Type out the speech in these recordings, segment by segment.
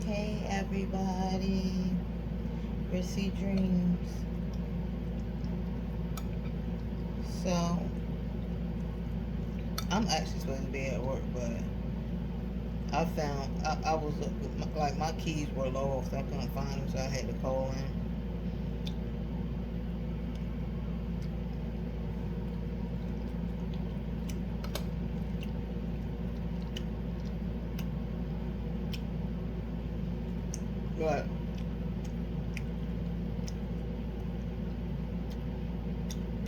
Hey everybody, Rissy Dreams. So I'm actually supposed to be at work, but I was like my keys were lost. I couldn't find them, so I had to call in. But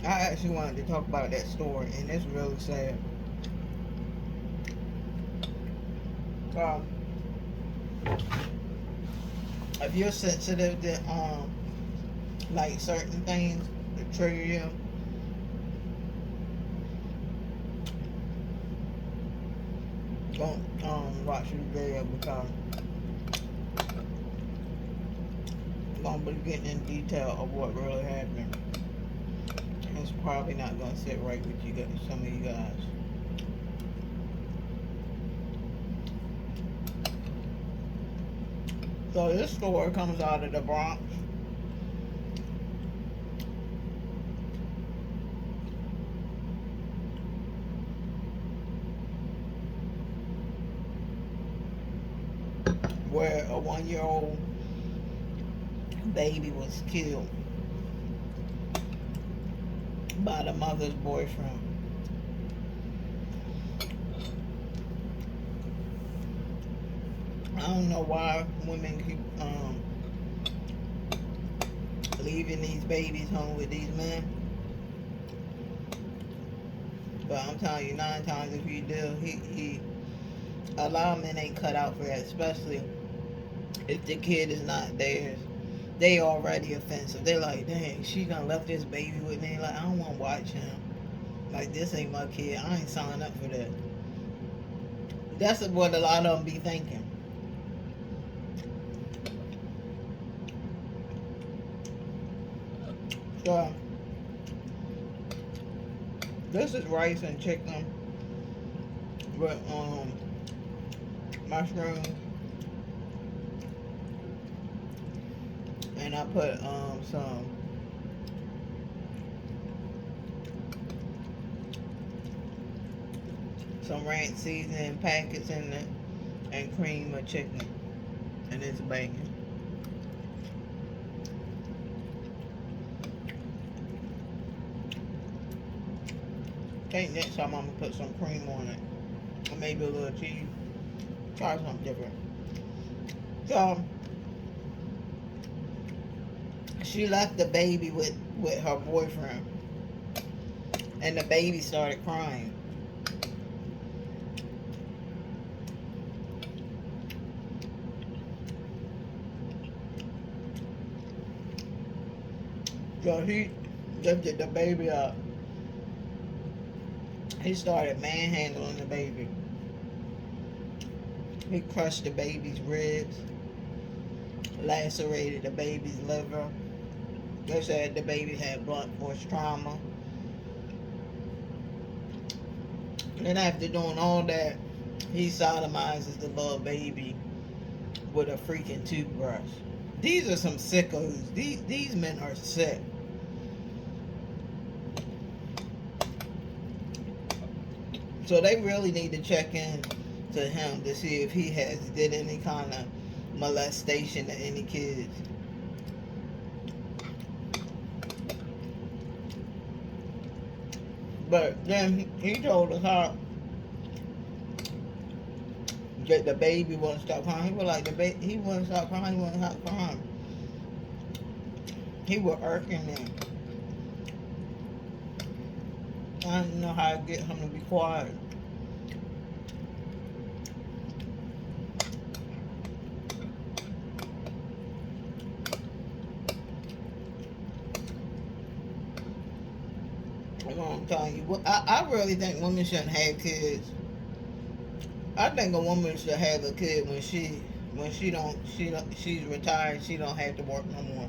I actually wanted to talk about that story, and it's really sad. Um, if you're sensitive to like certain things that trigger you, don't watch the video because I'm gonna be getting in detail of what really happened. It's probably not gonna sit right with you guys, some of you guys. So this story comes out of the Bronx. Where a 1 year old baby was killed by the mother's boyfriend. I don't know why women keep leaving these babies home with these men. But I'm telling you, 9 times if you do, he a lot of men ain't cut out for that, especially if the kid is not theirs. They already offensive. They're like, dang, she done left this baby with me. Like, I don't want to watch him. Like, this ain't my kid. I ain't signed up for that. That's what a lot of them be thinking. So, this is rice and chicken with mushrooms, and I put some ranch seasoning packets in it and cream of chicken, and it's bacon. I think next time I'm gonna put some cream on it, or maybe a little cheese. Try something different. So she left the baby with her boyfriend, and the baby started crying. So he lifted the baby up. He started manhandling the baby. He crushed the baby's ribs, lacerated the baby's liver. They said the baby had blunt force trauma. And after doing all that, he sodomizes the little baby with a freaking toothbrush. These are some sickos. These men are sick. So they really need to check in to him to see if he has did any kind of molestation to any kids. But then he told us how that the baby wouldn't stop crying. He was like he wouldn't stop crying. He wouldn't stop crying. He was irking me. I didn't know how to get him to be quiet. You know what I'm telling you? I really think women shouldn't have kids. I think a woman should have a kid when she's retired. She don't have to work no more.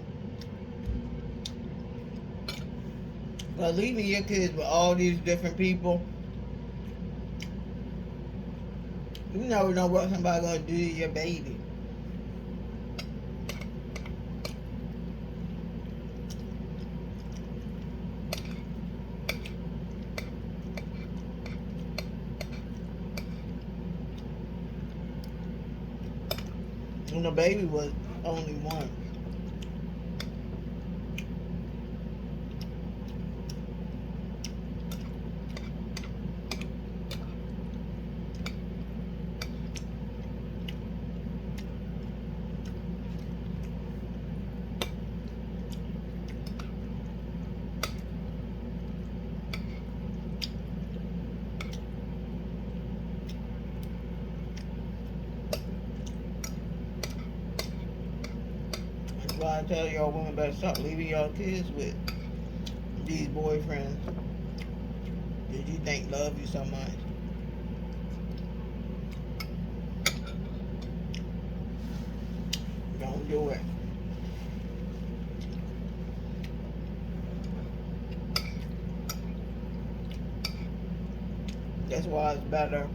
But leaving your kids with all these different people, you never know what somebody's gonna do to your baby. when the baby was only one. That's why I tell y'all women better stop leaving y'all kids with these boyfriends that you think love you so much. Don't do it. That's why it's better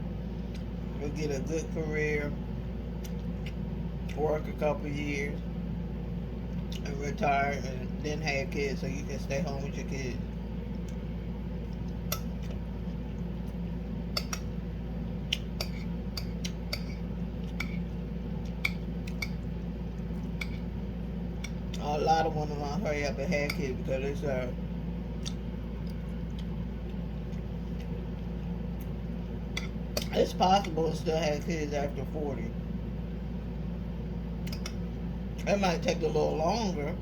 to get a good career, work a couple years, and retire, and then have kids so you can stay home with your kids. A lot of women want to hurry up and have kids because it's possible to still have kids after 40. It might take a little longer,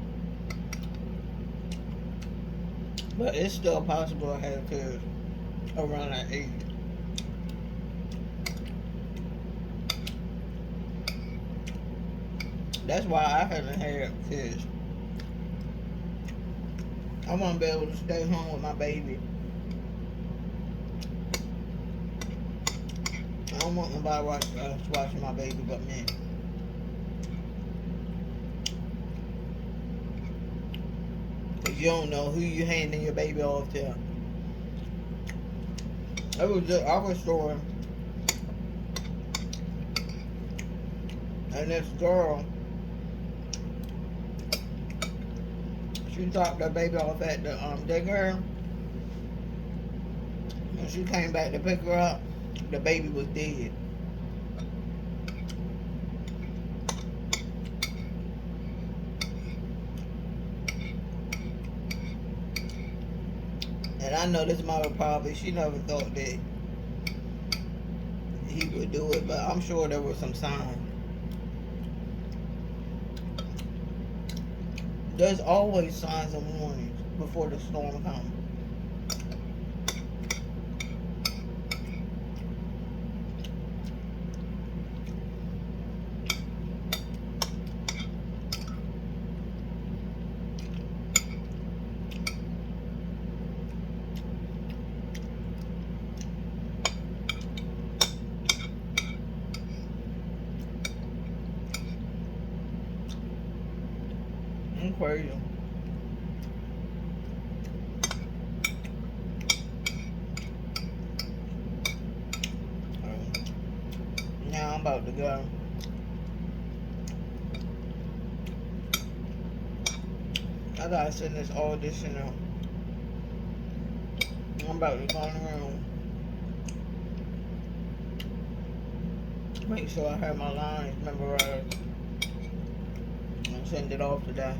but it's still possible to have kids around that age. That's why I haven't had kids. I want to be able to stay home with my baby. I don't want nobody watching my baby but me. Because you don't know who you handing your baby off to. It was just our story. And this girl, she dropped her baby off at the daycare. When she came back to pick her up, the baby was dead. And I know this mother probably, she never thought that he would do it, but I'm sure there were some signs. There's always signs and warnings before the storm comes. I'm crazy. Now I'm about to go. I gotta send this audition out. I'm about to go in the room. Make sure I have my lines memorized. And send it off today.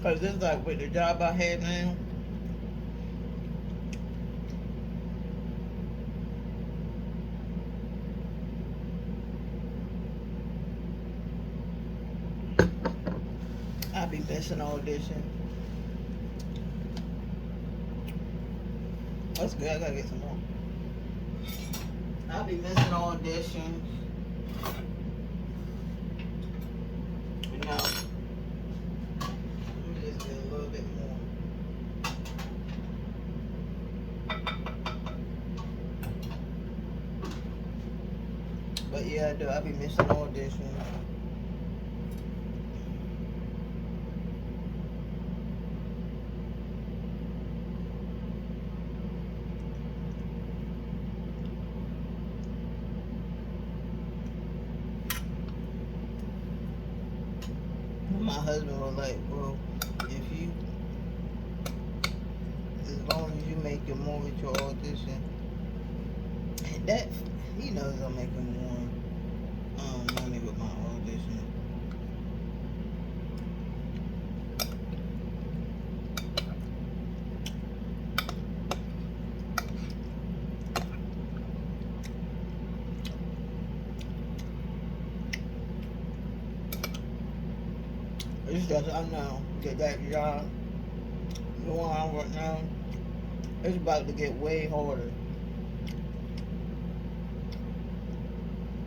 Cause it's like with the job I have now, I be missing auditions. That's good. I gotta get some more. I be missing auditions. You know, let me just get a little bit more. But yeah, I do. I be missing auditions. My husband was like, well, if you, as long as you make make you more with your audition. And that, he knows I'm making more money with my audition. It's just, I know that job, the one I work now, it's about to get way harder.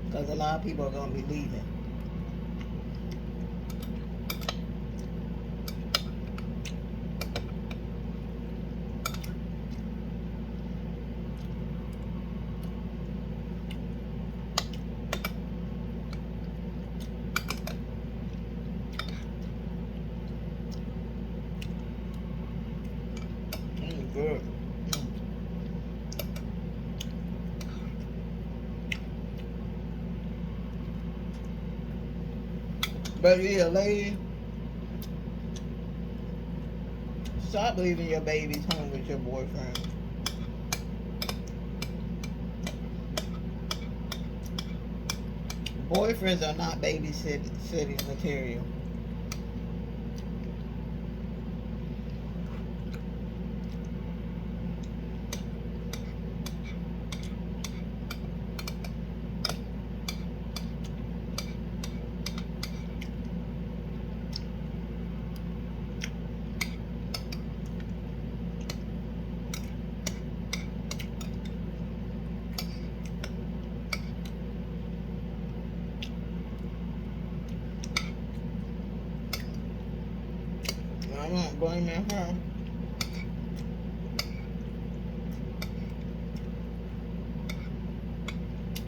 Because a lot of people are going to be leaving. Good. But yeah, lady, stop leaving your babies home with your boyfriend. Boyfriends are not babysitting material. I'm not blaming her.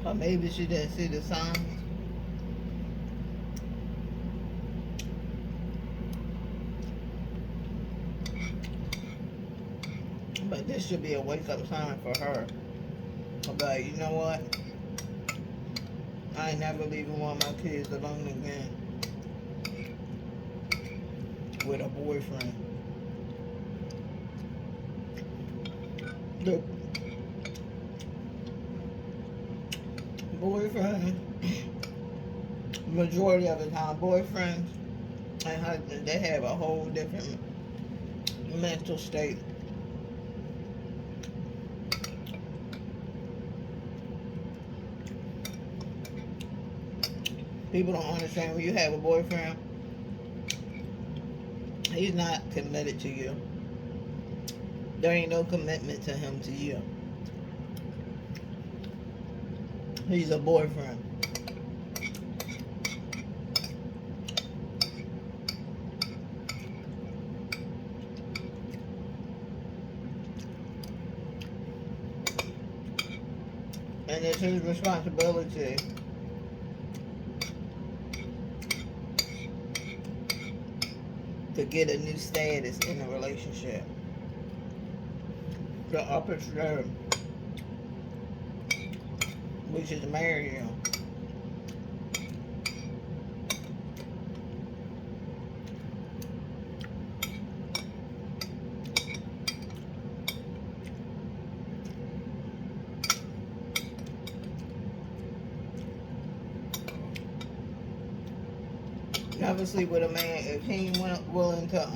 Or maybe she didn't see the signs. But this should be a wake-up sign for her. But you know what? I ain't never leaving one of my kids alone again with a boyfriend. The boyfriend, majority of the time, boyfriends and husbands, they have a whole different mental state. People don't understand when you have a boyfriend, he's not committed to you. There ain't no commitment to him to you. He's a boyfriend. And it's his responsibility to get a new status in a relationship. The upper strata, which is marry you. Never sleep with a man if he ain't willing to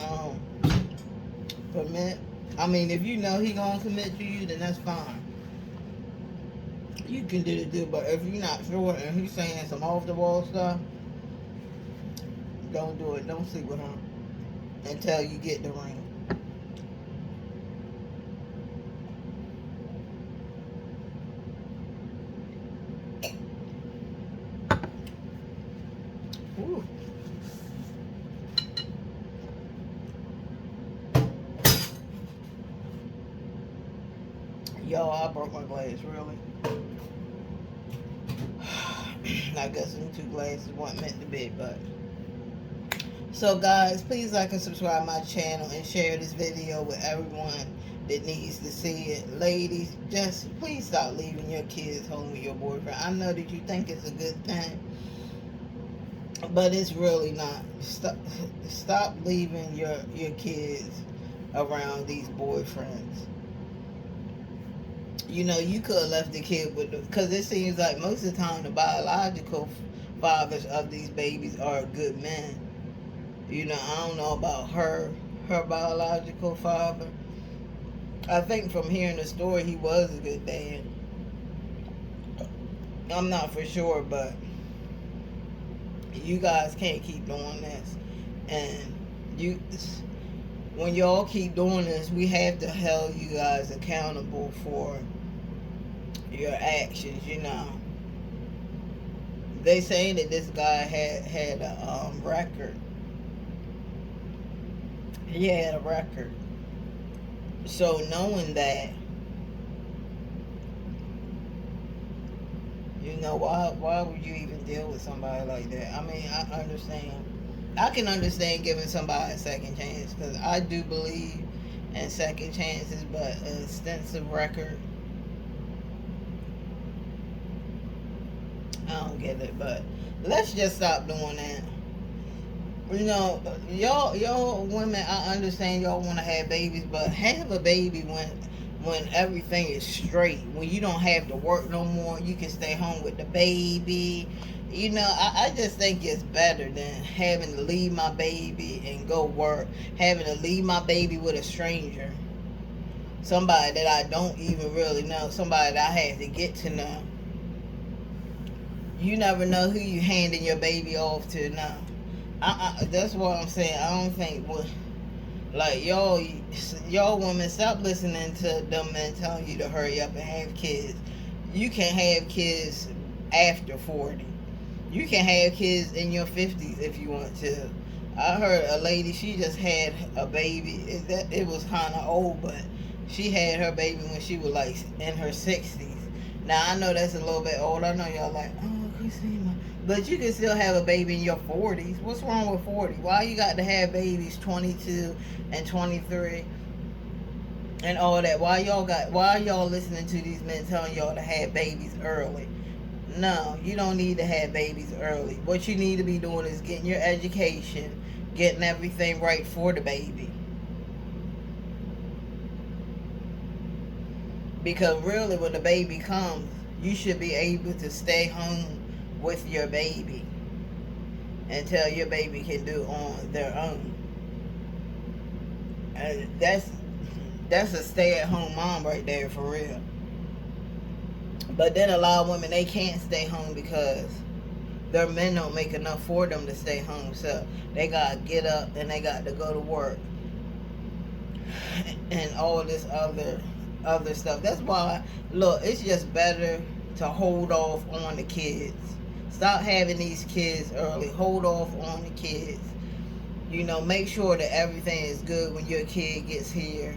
commit. I mean, if you know he gonna commit to you, then that's fine. You can do the deal, but if you're not sure and he's saying some off the wall stuff, don't do it. Don't sleep with him until you get the ring. Ooh. Yo, I broke my glass, really. I guess them two glasses weren't meant to be, but. So guys, please like and subscribe my channel and share this video with everyone that needs to see it. Ladies, just please stop leaving your kids home with your boyfriend. I know that you think it's a good thing, but it's really not. Stop leaving your kids around these boyfriends. You know, you could have left the kid with because it seems like most of the time the biological fathers of these babies are good men. You know, I don't know about her biological father. I think from hearing the story, he was a good dad. I'm not for sure, but you guys can't keep doing this. And you, when y'all keep doing this, we have to hold you guys accountable for your actions. You know, they saying that this guy had a record. He had a record. So knowing that, you know, why would you even deal with somebody like that? I mean, I understand. I can understand giving somebody a second chance because I do believe in second chances, but an extensive record, I don't get it. But let's just stop doing that. You know, y'all women, I understand y'all want to have babies, but have a baby when everything is straight, when you don't have to work no more, you can stay home with the baby. You know, I just think it's better than having to leave my baby and go work, having to leave my baby with a stranger, somebody that I don't even really know, somebody that I have to get to know. You never know who you handing your baby off to now. That's what I'm saying. I don't think like y'all women, stop listening to them men telling you to hurry up and have kids. You can have kids after 40. You can have kids in your 50s if you want to. I heard a lady, she just had a baby. It was kind of old, but she had her baby when she was like in her 60s. Now I know that's a little bit old. I know y'all like, oh, Christina, but you can still have a baby in your 40s. What's wrong with 40? Why you got to have babies 22 and 23 and all that? Why y'all listening to these men telling y'all to have babies early? No, you don't need to have babies early. What you need to be doing is getting your education, getting everything right for the baby. Because really, when the baby comes, you should be able to stay home with your baby until your baby can do on their own. And that's a stay-at-home mom right there for real. But then a lot of women, they can't stay home because their men don't make enough for them to stay home. So they got to get up and they got to go to work and all this other stuff. That's why, look, it's just better to hold off on the kids. Stop having these kids early. Hold off on the kids. You know, make sure that everything is good when your kid gets here.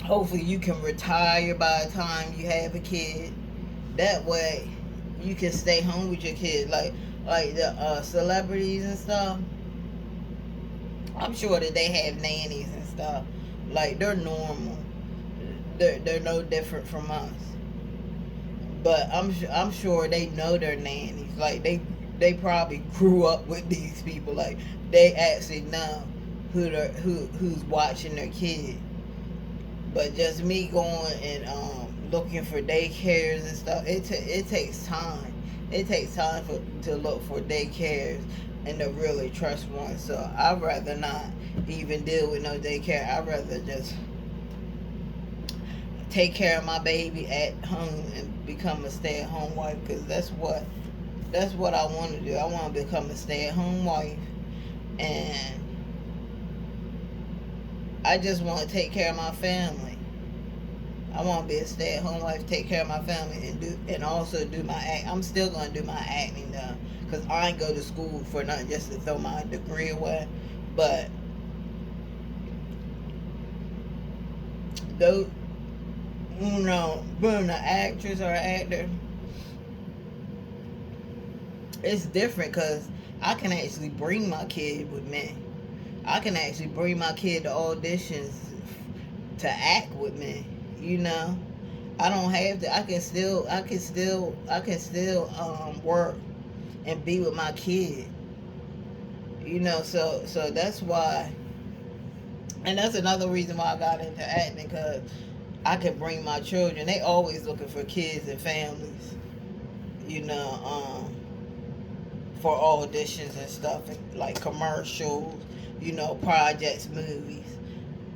Hopefully you can retire by the time you have a kid. That way you can stay home with your kid. Like the celebrities and stuff, I'm sure that they have nannies and stuff. Like, they're normal. They're no different from us. But I'm sure they know their nannies. Like, they probably grew up with these people. Like, they actually know who's watching their kid. But just me going and looking for daycares and stuff, it takes time. It takes time to look for daycares and to really trust one. So I'd rather not even deal with no daycare. I'd rather just take care of my baby at home and become a stay-at-home wife, because that's what I want to do. I want to become a stay-at-home wife, and I just want to take care of my family. I want to be a stay-at-home wife, take care of my family, and also do my act. I'm still gonna do my acting though, cause I ain't go to school for nothing just to throw my degree away. But though, you know, being an actress or an actor, it's different because I can actually bring my kid with me. I can actually bring my kid to auditions to act with me. You know, I don't have to. I can still work and be with my kid. You know, so that's why, and that's another reason why I got into acting, because I can bring my children. They always looking for kids and families, you know, for auditions and stuff, like commercials, projects, movies.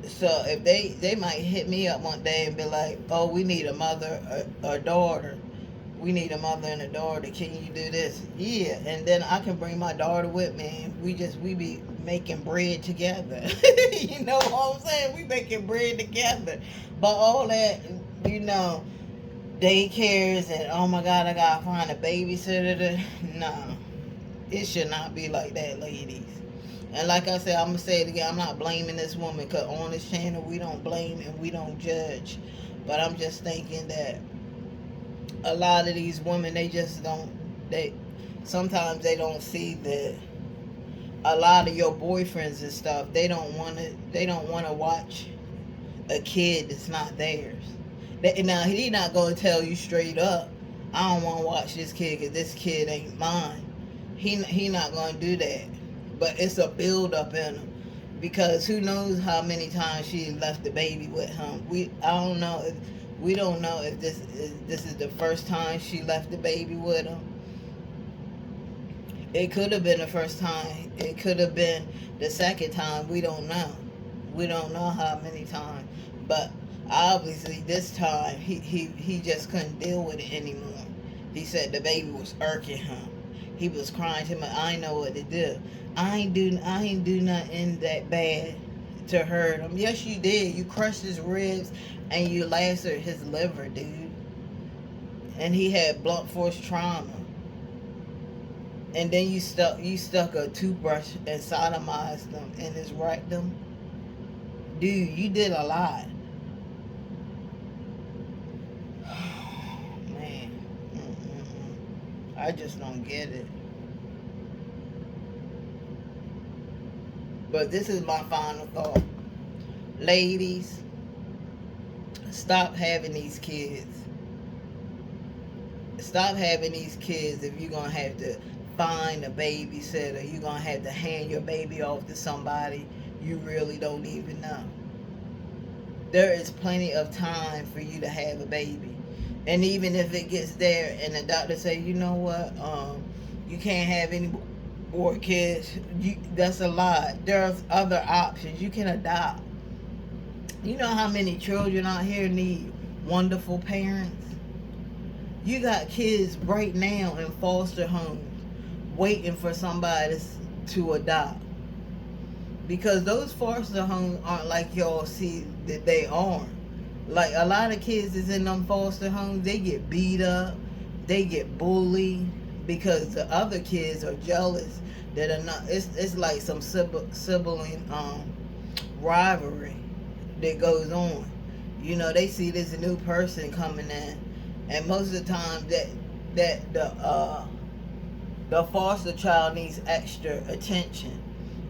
So if they might hit me up one day and be like, "Oh, we need a mother, a daughter. We need a mother and a daughter. Can you do this?" Yeah, and then I can bring my daughter with me. And we be making bread together. You know what I'm saying? We making bread together. But all that, you know, daycares and oh my God, I gotta find a babysitter. No, it should not be like that, ladies. And like I said, I'm gonna say it again. I'm not blaming this woman, because on this channel we don't blame and we don't judge. But I'm just thinking that a lot of these women, they just don't. They sometimes they don't see that a lot of your boyfriends and stuff. They don't want to. They don't want to watch a kid that's not theirs. Now he not gonna tell you straight up, I don't want to watch this kid because this kid ain't mine. He not gonna do that. But it's a build up in him, because who knows how many times she left the baby with him. We don't know if this is the first time she left the baby with him. It could have been the first time. It could have been the second time. We don't know. We don't know how many times. But obviously this time he just couldn't deal with it anymore. He said the baby was irking him. He was crying to me. I ain't know what to do. I ain't do nothing that bad to hurt him. Yes, you did. You crushed his ribs and you lacerated his liver, dude. And he had blunt force trauma. And then you stuck a toothbrush and sodomized him in his rectum. Dude, you did a lot. Man. I just don't get it. But this is my final thought. Ladies, stop having these kids. Stop having these kids if you're going to have to find a babysitter. You're going to have to hand your baby off to somebody you really don't even know. There is plenty of time for you to have a baby. And even if it gets there and the doctor say, you know what, you can't have any more kids, that's a lie. There's other options. You can adopt. You know how many children out here need wonderful parents? You got kids right now in foster homes waiting for somebody to adopt. Because those foster homes aren't like y'all see that they aren't. Like a lot of kids is in them foster homes, they get beat up, they get bullied because the other kids are jealous that are not. It's like some sibling rivalry that goes on. You know, they see this new person coming in, and most of the time that the foster child needs extra attention.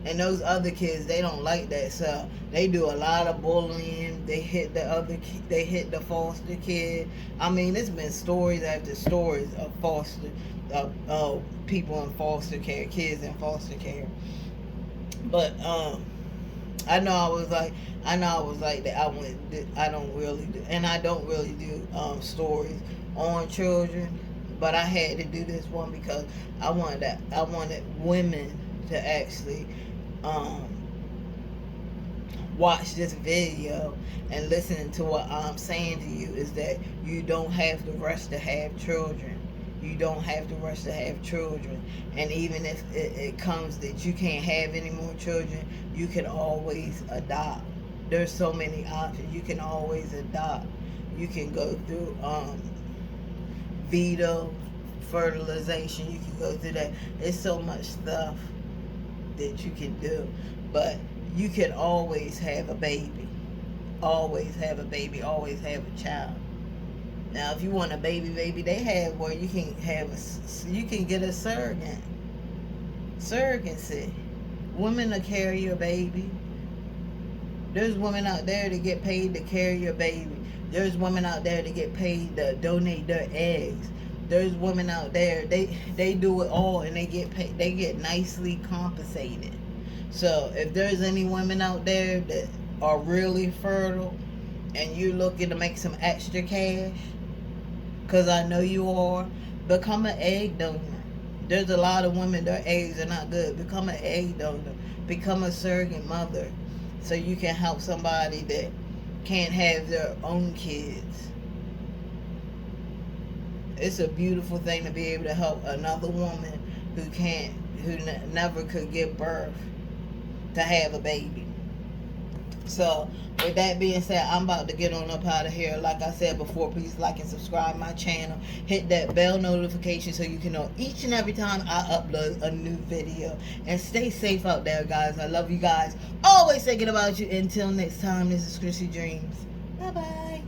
And those other kids, they don't like that, so they do a lot of bullying. They hit the foster kid. I mean, it's been stories after stories of people in foster care, kids in foster care. But I know I was like that. I don't really do, and I don't really do stories on children. But I had to do this one because I wanted women to actually watch this video and listen to what I'm saying to you, is that you don't have to rush to have children. You don't have to rush to have children. And even if it comes that you can't have any more children, you can always adopt. There's so many options. You can always adopt. You can go through veto fertilization. You can go through that. There's so much stuff that you can do. But you can always have a baby. Always have a baby. Always have a child. Now, if you want a baby, they have where you can get a surrogacy. Women will carry your baby. There's women out there that get paid to carry your baby. There's women out there that get paid to donate their eggs. There's women out there, they do it all and they get paid. They get nicely compensated. So if there's any women out there that are really fertile, and you're looking to make some extra cash, because I know you are, become an egg donor. There's a lot of women, their eggs are not good. Become an egg donor. Become a surrogate mother, so you can help somebody that can't have their own kids. It's a beautiful thing to be able to help another woman who never could give birth, to have a baby. So, with that being said, I'm about to get on up out of here. Like I said before, please like and subscribe my channel. Hit that bell notification so you can know each and every time I upload a new video. And stay safe out there, guys. I love you guys. Always thinking about you. Until next time, this is Chrissy Dreams. Bye-bye.